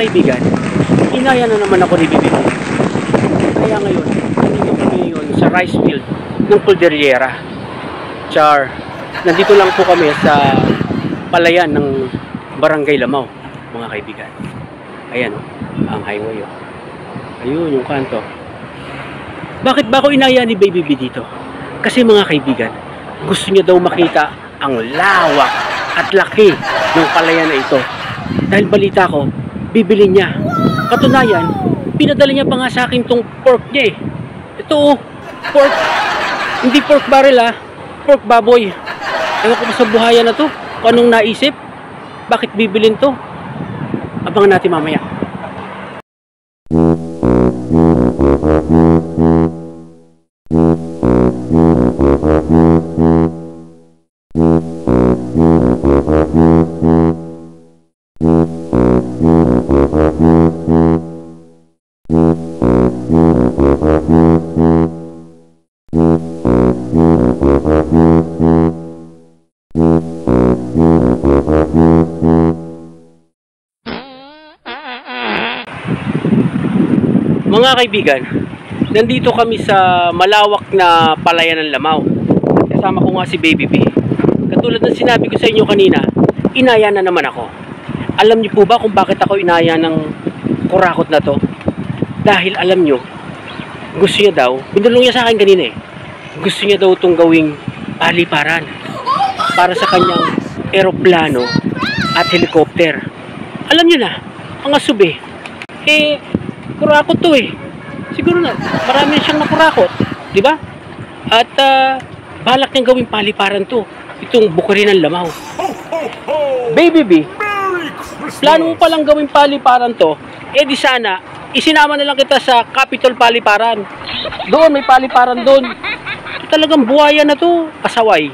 kaibigan, inaya na naman ako ni Bibi. Kaya ngayon, nandito kami ngayon sa rice field ng Cordillera. Char, nandito lang po kami sa palayan ng Barangay Lamao, mga kaibigan. Ayan, ang highway. Ayun, yung kanto. Bakit ba ako inaya ni Baby B dito? Kasi mga kaibigan, gusto niya daw makita ang lawak at laki ng palayan na ito. Dahil balita ko, bibili niya. Katunayan, pinadala niya pa nga sa akin tong pork niya eh. Ito pork. Hindi pork barrel pork baboy. Ewan ko pa sa buhayan na to. Kung anong naisip? Bakit bibilin to? Abangan natin mamaya. Mga kaibigan, nandito kami sa malawak na palayan ng Lamao. Kasama ko nga si Baby B. Katulad ng sinabi ko sa inyo kanina, inaya na naman ako. Alam niyo po ba kung bakit ako inaya ng kurakot na to? Dahil alam niyo, gusto niya daw, binulong niya sa akin kanina eh, gusto niya daw itong gawing paliparan para sa kanyang eroplano at helicopter. Alam niyo na, ang asube, kurakot to eh. Siguro na, marami siyang nakurakot, di ba? At balak niyang gawing paliparan to, itong bukirin ng Lamao. Baby B, plano mo palang gawing paliparan to, di sana, isinama na lang kita sa Capitol Paliparan. Doon, may paliparan doon. Ito talagang buhaya na to, pasaway.